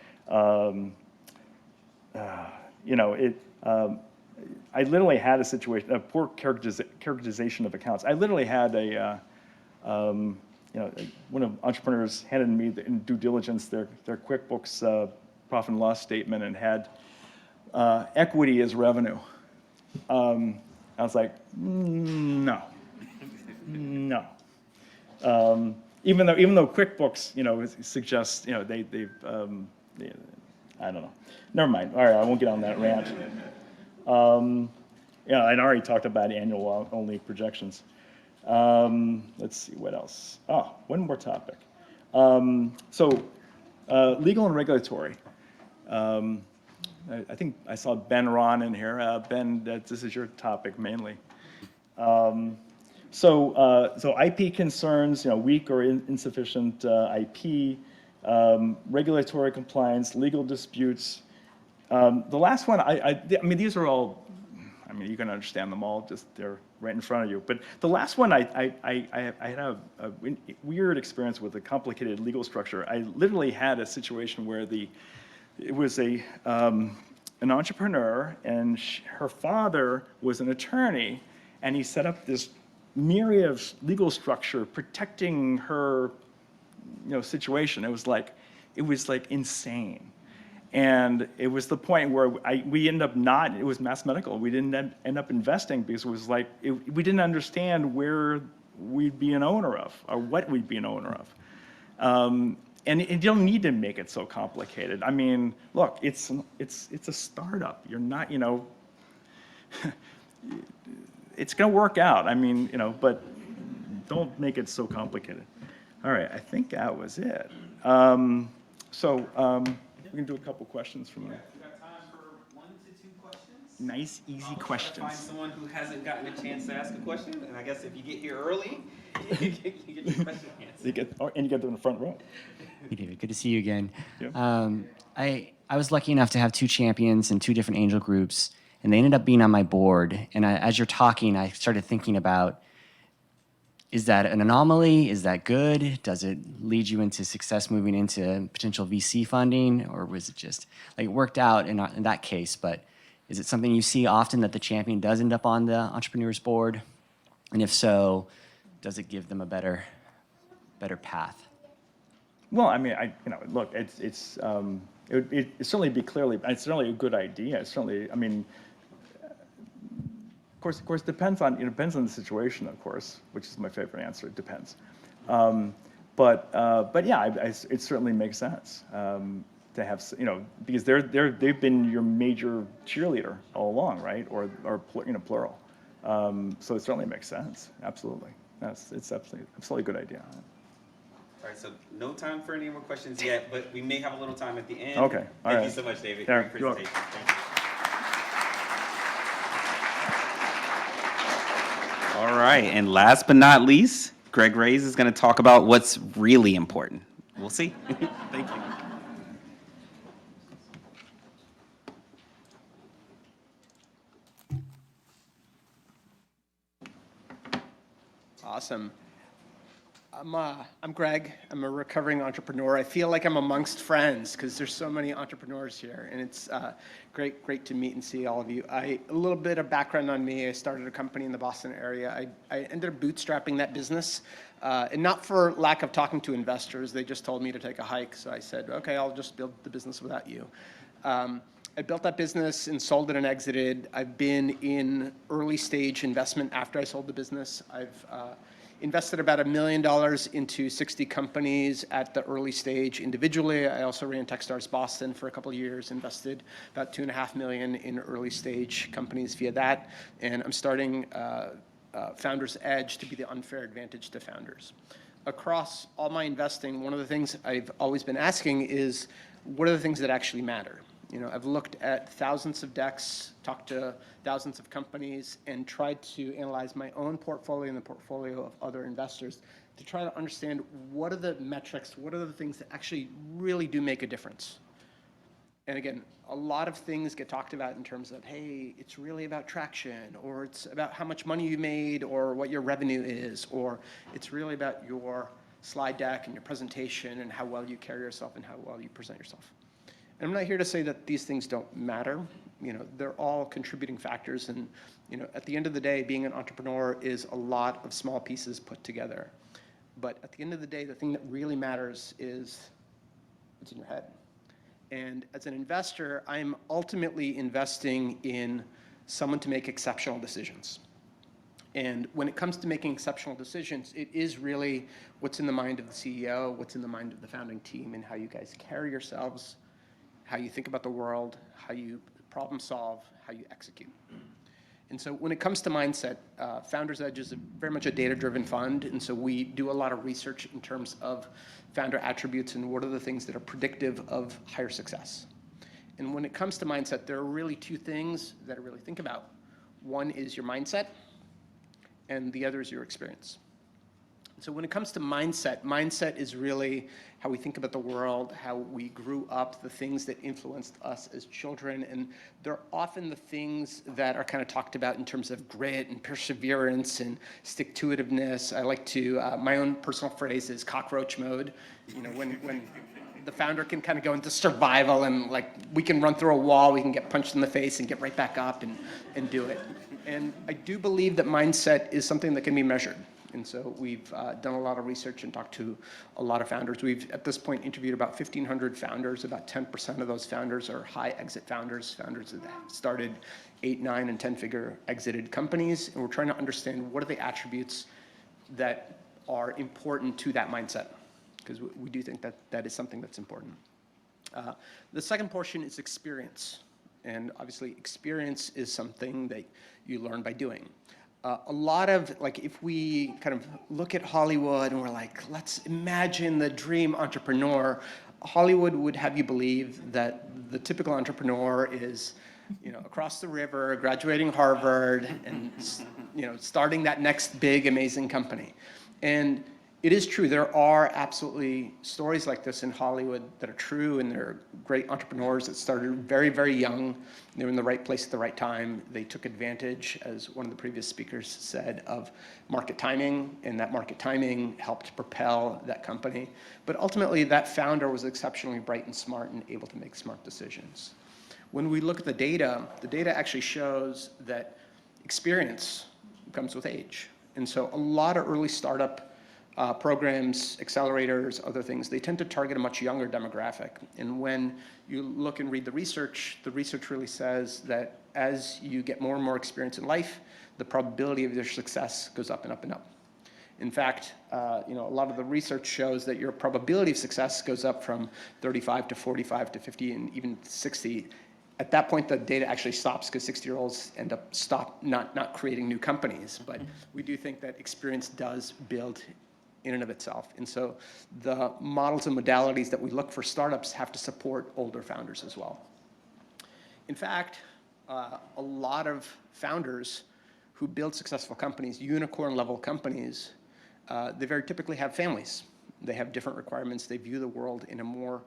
You know, I literally had a situation, a poor characterization of accounts. I literally had a, you know, one of entrepreneurs handed me in due diligence their QuickBooks profit and loss statement and had equity as revenue. I was like, no, no. Even though QuickBooks, you know, suggests, you know, I don't know. Never mind. All right, I won't get on that rant. Yeah, I'd already talked about annual only projections. Let's see, what else? Oh, one more topic. Legal and regulatory. I think I saw Ben Ron in here. Ben, this is your topic mainly. So IP concerns, you know, weak or insufficient IP, regulatory compliance, legal disputes. The last one, I mean, these are all, I mean, you can understand them all, just they're right in front of you. But the last one, I had a weird experience with a complicated legal structure. I literally had a situation where it was an entrepreneur, and her father was an attorney, and he set up this myriad of legal structure protecting her, you know, situation. It was like insane. And it was the point where we ended up it was mass medical. We didn't end up investing because it was like, we didn't understand where we'd be an owner of or what we'd be an owner of. And you don't need to make it so complicated. I mean, look, it's a startup. You're not, you know, it's going to work out. I mean, you know, but don't make it so complicated. All right, I think that was it. We can do a couple questions from there. We got time for 1 to 2 questions. Nice, easy questions. Find someone who hasn't gotten a chance to ask a question, and I guess if you get here early, you get your question answered. And you get them in the front row. Hey, David. Good to see you again. Yeah. I was lucky enough to have 2 champions and 2 different angel groups, and they ended up being on my board. And as you're talking, I started thinking about, is that an anomaly? Is that good? Does it lead you into success moving into potential VC funding? Or was it just, like, it worked out in that case, but is it something you see often that the champion does end up on the entrepreneur's board? And if so, does it give them a better path? Well, I mean, you know, look, it certainly be clearly, it's certainly a good idea. It's certainly, I mean, of course, it depends on the situation, of course, which is my favorite answer. It depends. But yeah, it certainly makes sense to have, you know, because they've been your major cheerleader all along, right? Or you know, plural. So it certainly makes sense. Absolutely. It's absolutely a good idea. All right, so no time for any more questions yet, but we may have a little time at the end. Okay, all Thank right. you so much, David. Yeah, Great you're welcome. presentation. Thank you. All right, and last but not least, Greg Reyes is going to talk about what's really important. We'll see. Thank you. Awesome. I'm Greg. I'm a recovering entrepreneur. I feel like I'm amongst friends because there's so many entrepreneurs here, and it's great to meet and see all of you. A little bit of background on me. I started a company in the Boston area. I ended up bootstrapping that business, and not for lack of talking to investors. They just told me to take a hike, so I said, okay, I'll just build the business without you. I built that business and sold it and exited. I've been in early stage investment after I sold the business. I've invested about $1 million into 60 companies at the early stage individually. I also ran Techstars Boston for a couple of years, invested about $2.5 million in early stage companies via that. And I'm starting Founders Edge to be the unfair advantage to founders. Across all my investing, one of the things I've always been asking is, what are the things that actually matter? You know, I've looked at thousands of decks, talked to thousands of companies, and tried to analyze my own portfolio and the portfolio of other investors to try to understand what are the metrics, what are the things that actually really do make a difference. And again, a lot of things get talked about in terms of, hey, it's really about traction, or it's about how much money you made, or what your revenue is, or it's really about your slide deck and your presentation and how well you carry yourself and how well you present yourself. And I'm not here to say that these things don't matter. You know, they're all contributing factors, and you know, at the end of the day, being an entrepreneur is a lot of small pieces put together. But at the end of the day, the thing that really matters is what's in your head. And as an investor, I'm ultimately investing in someone to make exceptional decisions. And when it comes to making exceptional decisions, it is really what's in the mind of the CEO, what's in the mind of the founding team, and how you guys carry yourselves, how you think about the world, how you problem solve, how you execute. And so when it comes to mindset, Founders Edge is very much a data-driven fund, and so we do a lot of research in terms of founder attributes and what are the things that are predictive of higher success. And when it comes to mindset, there are really two things that I really think about. One is your mindset, and the other is your experience. So when it comes to mindset, mindset is really how we think about the world, how we grew up, the things that influenced us as children, and they're often the things that are kind of talked about in terms of grit and perseverance and stick-to-itiveness. I like to, my own personal phrase is cockroach mode. You know, when the founder can kind of go into survival and like we can run through a wall, we can get punched in the face and get right back up and do it. And I do believe that mindset is something that can be measured. And so we've done a lot of research and talked to a lot of founders. We've, at this point, interviewed about 1,500 founders. About 10% of those founders are high exit founders, founders that have started 8, 9, and 10-figure exited companies. And we're trying to understand what are the attributes that are important to that mindset, because we do think that that is something that's important. The second portion is experience. And obviously, experience is something that you learn by doing. A lot of, like, if we kind of look at Hollywood and we're like, let's imagine the dream entrepreneur, Hollywood would have you believe that the typical entrepreneur is, you know, across the river, graduating Harvard, and, you know, starting that next big, amazing company. And it is true, there are absolutely stories like this in Hollywood that are true, and there are great entrepreneurs that started very, very young. They were in the right place at the right time. They took advantage, as one of the previous speakers said, of market timing, and that market timing helped propel that company. But ultimately, that founder was exceptionally bright and smart and able to make smart decisions. When we look at the data actually shows that experience comes with age. And so a lot of early startup programs, accelerators, other things, they tend to target a much younger demographic. And when you look and read the research really says that as you get more and more experience in life, the probability of your success goes up and up and up. In fact, you know, a lot of the research shows that your probability of success goes up from 35 to 45 to 50 and even 60. At that point, the data actually stops because 60-year-olds end up not creating new companies. But we do think that experience does build in and of itself. And so the models and modalities that we look for startups have to support older founders as well. In fact, a lot of founders who build successful companies, unicorn-level companies, they very typically have families. They have different requirements. They view the world in a more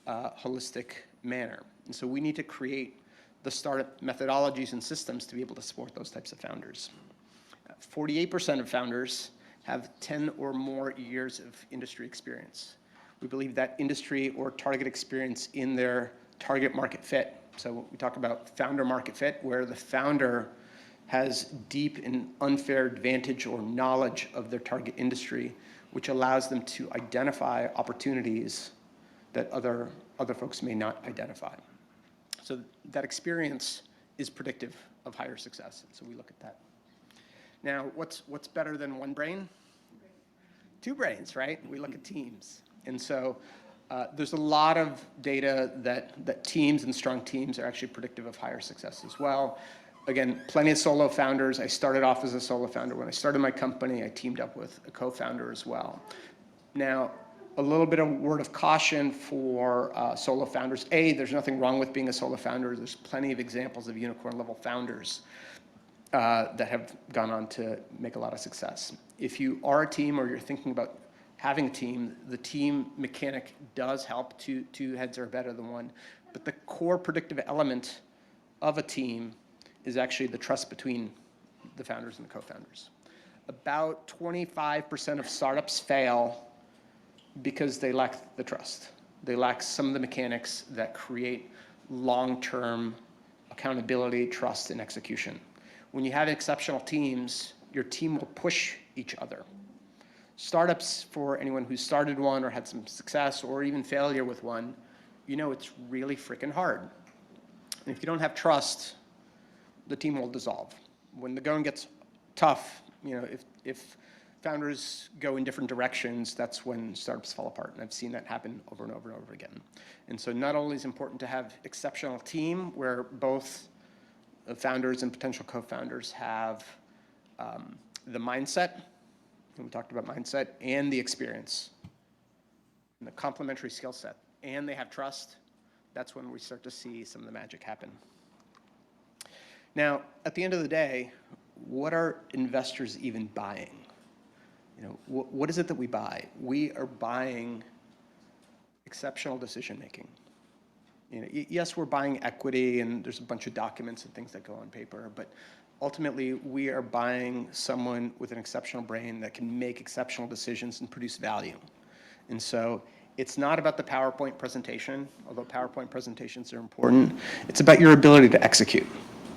holistic manner. And so we need to create the startup methodologies and systems to be able to support those types of founders. 48% of founders have 10 or more years of industry experience. We believe that industry or target experience in their target market fit. So we talk about founder market fit, where the founder has deep and unfair advantage or knowledge of their target industry, which allows them to identify opportunities that other folks may not identify. So that experience is predictive of higher success. So we look at that. Now, what's better than one brain? Two brains, right? We look at teams. And so there's a lot of data that teams and strong teams are actually predictive of higher success as well. Again, plenty of solo founders. I started off as a solo founder. When I started my company, I teamed up with a co-founder as well. Now, A little bit of word of caution for solo founders. A, there's nothing wrong with being a solo founder. There's plenty of examples of unicorn level founders that have gone on to make a lot of success. If you are a team or you're thinking about having a team, the team mechanic does help. Two heads are better than one. But the core predictive element of a team is actually the trust between the founders and the co-founders. About 25% of startups fail because they lack the trust. They lack some of the mechanics that create long-term accountability, trust, and execution. When you have exceptional teams, your team will push each other. Startups, for anyone who started one or had some success or even failure with one, you know it's really freaking hard. And if you don't have trust, the team will dissolve. When the going gets tough, you know, if founders go in different directions, that's when startups fall apart. And I've seen that happen over and over and over again. And so not only is it important to have exceptional team where both the founders and potential co-founders have the mindset, and we talked about mindset, and the experience, and the complementary skill set, and they have trust, that's when we start to see some of the magic happen. Now, at the end of the day, what are investors even buying? You know, what is it that we buy? We are buying exceptional decision-making. You know, yes, we're buying equity, and there's a bunch of documents and things that go on paper, but ultimately, we are buying someone with an exceptional brain that can make exceptional decisions and produce value. And so it's not about the PowerPoint presentation, although PowerPoint presentations are important. It's about your ability to execute.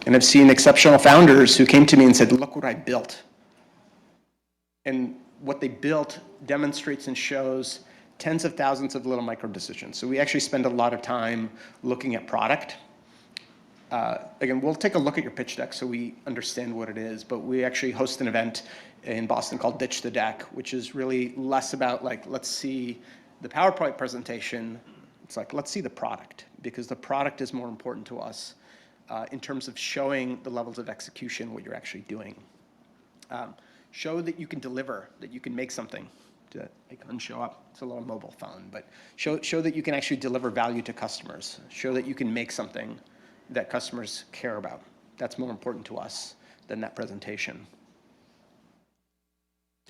And I've seen exceptional founders who came to me and said, look what I built. And what they built demonstrates and shows tens of thousands of little micro decisions. So we actually spend a lot of time looking at product. Again, we'll take a look at your pitch deck so we understand what it is, but we actually host an event in Boston called Ditch the Deck, which is really less about like, let's see the PowerPoint presentation. It's like, let's see the product, because the product is more important to us in terms of showing the levels of execution, what you're actually doing. Show that you can deliver, that you can make something. I couldn't show up, it's a little mobile phone, but show that you can actually deliver value to customers. Show that you can make something that customers care about. That's more important to us than that presentation.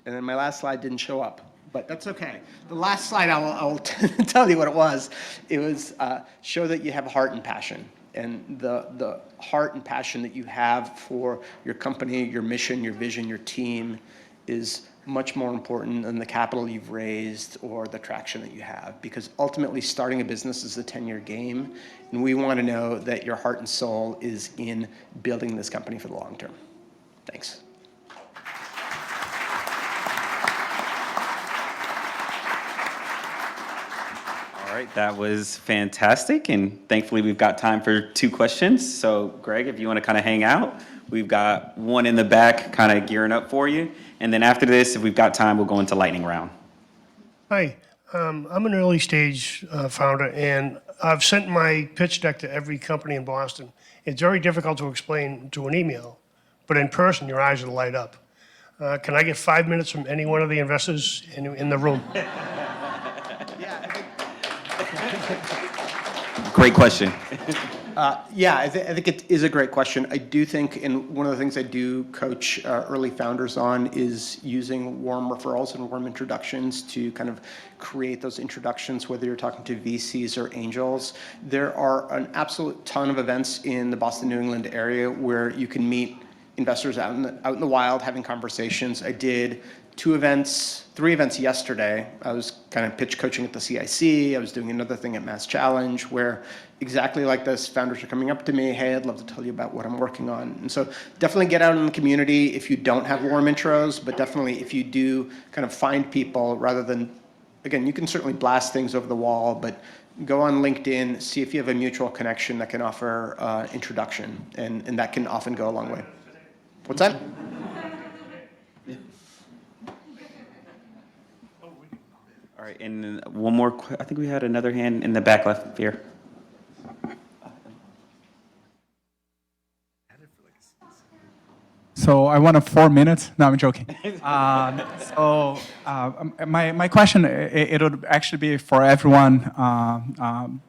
And then my last slide didn't show up, but that's okay. The last slide, I'll tell you what it was. It was show that you have heart and passion. And the heart and passion that you have for your company, your mission, your vision, your team is much more important than the capital you've raised or the traction that you have. Because ultimately, starting a business is a 10-year game, and we want to know that your heart and soul is in building this company for the long term. Thanks. All right, that was fantastic, and thankfully we've got time for 2 questions. So Greg, if you want to kind of hang out, we've got one in the back kind of gearing up for you. And then after this, if we've got time, we'll go into lightning round. Hi, I'm an early stage founder, and I've sent my pitch deck to every company in Boston. It's very difficult to explain to an email, but in person, your eyes will light up. Can I get 5 minutes from any one of the investors in the room? Great question. I think it is a great question. I do think, and one of the things I do coach early founders on is using warm referrals and warm introductions to kind of create those introductions, whether you're talking to VCs or angels. There are an absolute ton of events in the Boston, New England area where you can meet investors out in the wild having conversations. I did 3 events yesterday. I was kind of pitch coaching at the CIC. I was doing another thing at Mass Challenge where exactly like this, founders are coming up to me, hey, I'd love to tell you about what I'm working on. And so definitely get out in the community if you don't have warm intros, but definitely if you do kind of find people rather than, again, you can certainly blast things over the wall, but go on LinkedIn, see if you have a mutual connection that can offer introduction, and that can often go a long way. What's that? All right, and one more, I think we had another hand in the back left here. So I wanted 4 minutes. No, I'm joking. My question, it would actually be for everyone,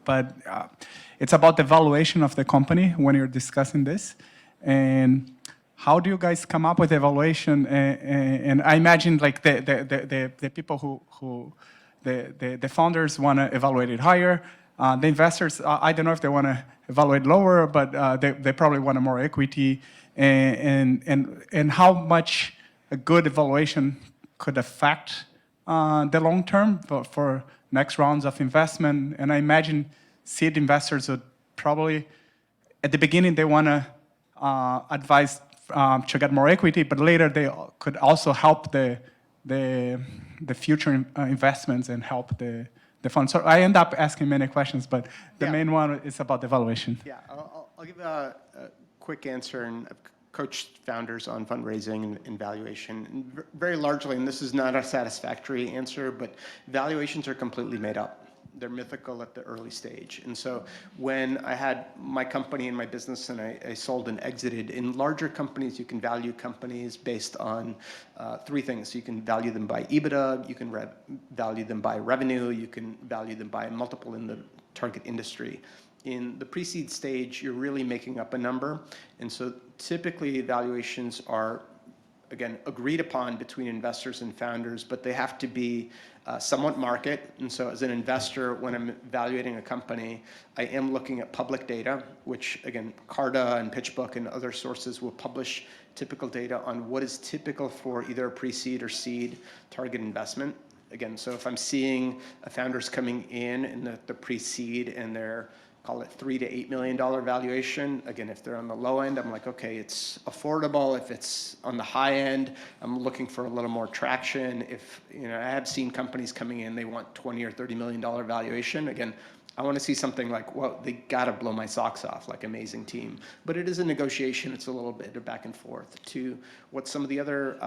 but it's about the valuation of the company when you're discussing this. And how do you guys come up with evaluation? And I imagine like the people the founders want to evaluate it higher. The investors, I don't know if they want to evaluate lower, but they probably want more equity. And how much a good evaluation could affect the long term for next rounds of investment. And I imagine seed investors would probably, at the beginning, they want to advise to get more equity, but later they could also help the future investments and help the fund. So I end up asking many questions, but the main one is about the valuation. Yeah, I'll give a quick answer, and I've coached founders on fundraising and valuation. And very largely, and this is not a satisfactory answer, but valuations are completely made up. They're mythical at the early stage. And so when I had my company and my business and I sold and exited, in larger companies, you can value companies based on three things. You can value them by EBITDA, you can value them by revenue, you can value them by multiple in the target industry. In the pre-seed stage, you're really making up a number. And so typically valuations are, again, agreed upon between investors and founders, but they have to be somewhat market. And so as an investor, when I'm evaluating a company, I am looking at public data, which again, Carta and PitchBook and other sources will publish typical data on what is typical for either a pre-seed or seed target investment. Again, so if I'm seeing a founders coming in the pre-seed and they're, call it $3 to $8 million valuation. Again, if they're on the low end, I'm like, okay, it's affordable. If it's on the high end, I'm looking for a little more traction. If, I have seen companies coming in, they want $20 or $30 million valuation. Again, I want to see something like, well, they got to blow my socks off, like amazing team. But it is a negotiation. It's a little bit of back and forth to what some of the other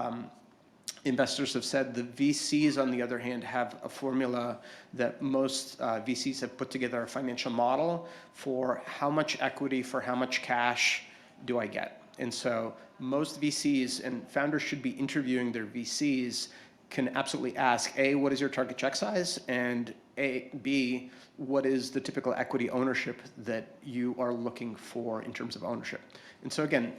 investors have said. The VCs, on the other hand, have a formula that most VCs have put together, a financial model for how much equity for how much cash do I get. And so most VCs, and founders should be interviewing their VCs, can absolutely ask, A, what is your target check size? And B, what is the typical equity ownership that you are looking for in terms of ownership? And so again,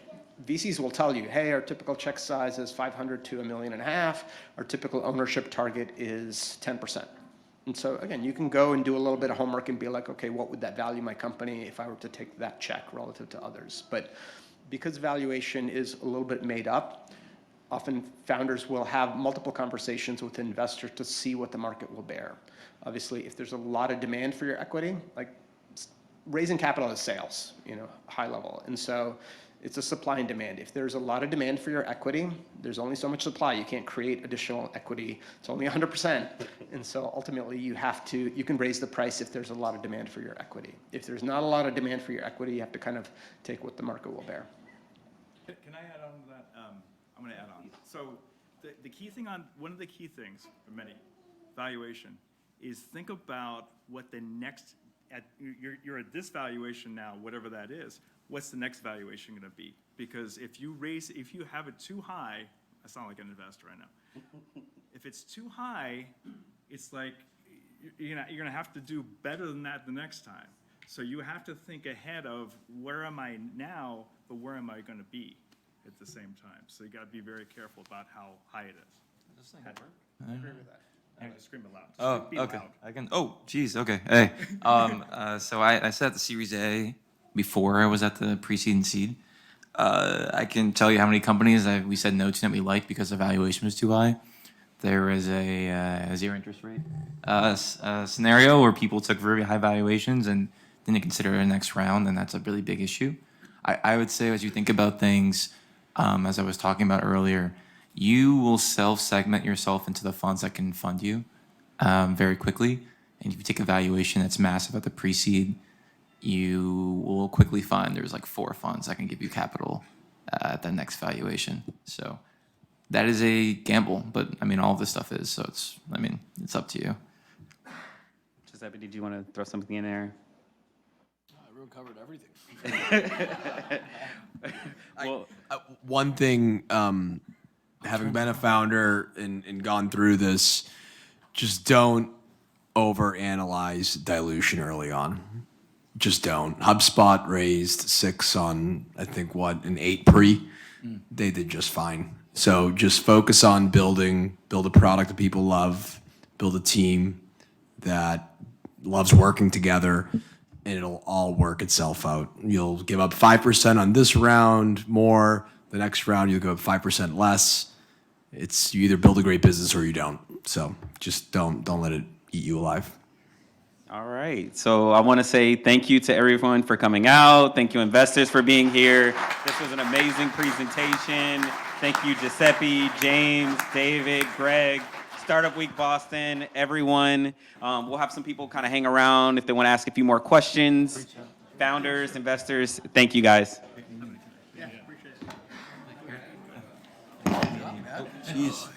VCs will tell you, hey, our typical check size is 500 to $1.5 million. Our typical ownership target is 10%. And so again, you can go and do a little bit of homework and be like, okay, what would that value my company if I were to take that check relative to others? But because valuation is a little bit made up, often founders will have multiple conversations with investors to see what the market will bear. Obviously, if there's a lot of demand for your equity, like raising capital is sales, high level. And so it's a supply and demand. If there's a lot of demand for your equity, there's only so much supply. You can't create additional equity. It's only 100%. And so ultimately you can raise the price if there's a lot of demand for your equity. If there's not a lot of demand for your equity, you have to kind of take what the market will bear. Can I add on to that? I'm going to add on. So the key thing one of the key things for many valuation is think about what the next, you're at this valuation now, whatever that is. What's the next valuation going to be? Because if you have it too high, I sound like an investor right now. If it's too high, it's like you're going to have to do better than that the next time. So you have to think ahead of where am I now, but where am I going to be at the same time. So you got to be very careful about how high it is. I agree with that. I have to scream it loud. Oh, okay. Loud. I can. Oh, geez. Okay. Hey. So I sat at the Series A before I was at the pre-seed and seed. I can tell you how many companies we said no to that we liked because the valuation was too high. There was a zero interest rate scenario where people took very high valuations and didn't consider a next round, and that's a really big issue. I would say as you think about things, as I was talking about earlier, you will self-segment yourself into the funds that can fund you very quickly. And if you take a valuation that's massive at the pre-seed, you will quickly find there's like 4 funds that can give you capital at the next valuation. So that is a gamble, but I mean, all of this stuff is, so it's up to you. Giuseppe, did you want to throw something in there? Everyone covered everything. Well, One thing, having been a founder and gone through this, just don't overanalyze dilution early on. Just don't. HubSpot raised 6 on, I think, an 8 pre. They did just fine. So just focus on build a product that people love, build a team that loves working together, and it'll all work itself out. You'll give up 5% on this round more. The next round, you'll go up 5% less. It's you either build a great business or you don't. So just don't let it eat you alive. all right. So I want to say thank you to everyone for coming out. Thank you, investors, for being here. This was an amazing presentation. Thank you, Giuseppe, James, David, Greg, Startup Week Boston, everyone. We'll have some people kind of hang around if they want to ask a few more questions. Founders, investors, thank you, guys. Jeez.